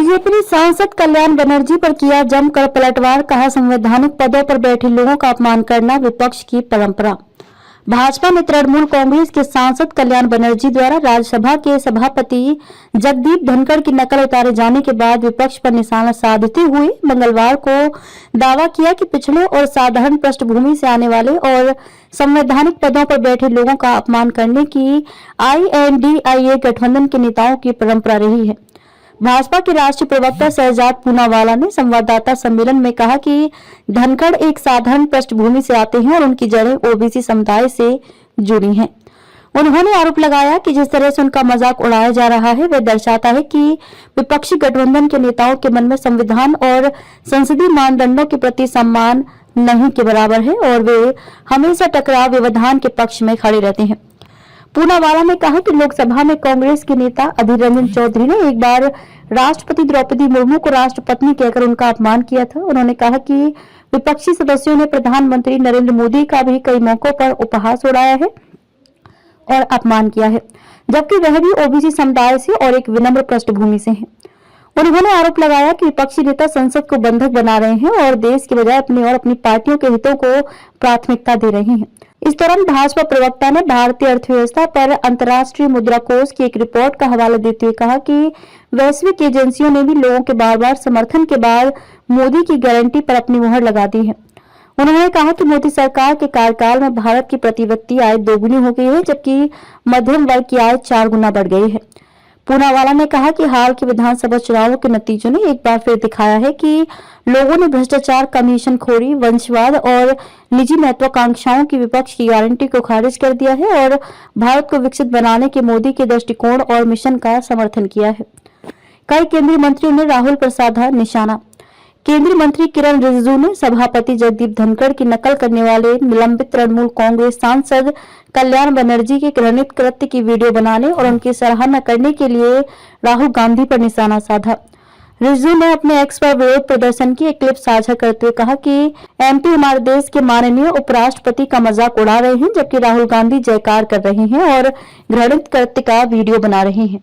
BJP ने सांसद कल्याण बनर्जी पर किया जमकर पलटवार, कहा संवैधानिक पदों पर बैठे लोगों का अपमान करना विपक्ष की परंपरा। भाजपा ने तृणमूल कांग्रेस के सांसद कल्याण बनर्जी द्वारा राज्यसभा के सभापति जगदीप धनखड़ की नकल उतारे जाने के बाद विपक्ष पर निशाना साधते हुए मंगलवार को दावा किया कि पिछड़े और साधारण पृष्ठभूमि से आने वाले और संवैधानिक पदों पर बैठे लोगों का अपमान करने की INDIA गठबंधन के नेताओं की परंपरा रही है। भाजपा के राष्ट्रीय प्रवक्ता शहजाद पूनावाला ने संवाददाता सम्मेलन में कहा कि धनखड़ एक साधारण पृष्ठभूमि से आते हैं और उनकी जड़ें ओबीसी समुदाय से जुड़ी हैं। उन्होंने आरोप लगाया कि जिस तरह से उनका मजाक उड़ाया जा रहा है वह दर्शाता है कि विपक्षी गठबंधन के नेताओं के मन में संविधान और संसदीय मानदंडों के प्रति सम्मान नहीं के बराबर है और वे हमेशा टकराव व्यवधान के पक्ष में खड़े रहते हैं। पूनावाला ने कहा कि लोकसभा में कांग्रेस के नेता अधीर रंजन चौधरी ने एक बार राष्ट्रपति द्रौपदी मुर्मू को राष्ट्रपत्नी कहकर उनका अपमान किया था। उन्होंने कहा कि विपक्षी सदस्यों ने प्रधानमंत्री नरेंद्र मोदी का भी कई मौकों पर उपहास उड़ाया है और अपमान किया है, जबकि वह भी ओबीसी समुदाय से और एक विनम्र पृष्ठभूमि से हैं। उन्होंने आरोप लगाया कि विपक्षी नेता संसद को बंधक बना रहे हैं और देश के बजाय अपनी और अपनी पार्टियों के हितों को प्राथमिकता दे रहे हैं। इस दौरान भाजपा प्रवक्ता ने भारतीय अर्थव्यवस्था पर अंतर्राष्ट्रीय मुद्रा कोष की एक रिपोर्ट का हवाला देते हुए कहा कि वैश्विक एजेंसियों ने भी लोगों के बार-बार समर्थन के बाद मोदी की गारंटी पर अपनी मुहर लगा दी है। उन्होंने कहा कि मोदी सरकार के कार्यकाल में भारत की प्रति व्यक्ति आय दोगुनी हो गई है, जबकि मध्यम वर्ग की आय 4 गुना बढ़ गई है। पूनावाला ने कहा कि हाल के विधानसभा चुनावों के नतीजों ने एक बार फिर दिखाया है कि लोगों ने भ्रष्टाचार, कमीशनखोरी, वंशवाद और निजी महत्वाकांक्षाओं की विपक्ष की गारंटी को खारिज कर दिया है और भारत को विकसित बनाने के मोदी के दृष्टिकोण और मिशन का समर्थन किया है। कई केंद्रीय मंत्रियों ने राहुल पर साधा निशाना। केंद्रीय मंत्री किरण रिजिजू ने सभापति जगदीप धनखड़ की नकल करने वाले निलंबित तृणमूल कांग्रेस सांसद कल्याण बनर्जी के घृणित कृत्य की वीडियो बनाने और उनकी सराहना करने के लिए राहुल गांधी पर निशाना साधा। रिजिजू ने अपने एक्स पर विरोध प्रदर्शन की एक क्लिप साझा करते हुए कहा कि MP हमारे देश के माननीय उपराष्ट्रपति का मजाक उड़ा रहे हैं, जबकि राहुल गांधी जयकार कर रहे हैं और घृणित कृत्य का वीडियो बना रहे हैं।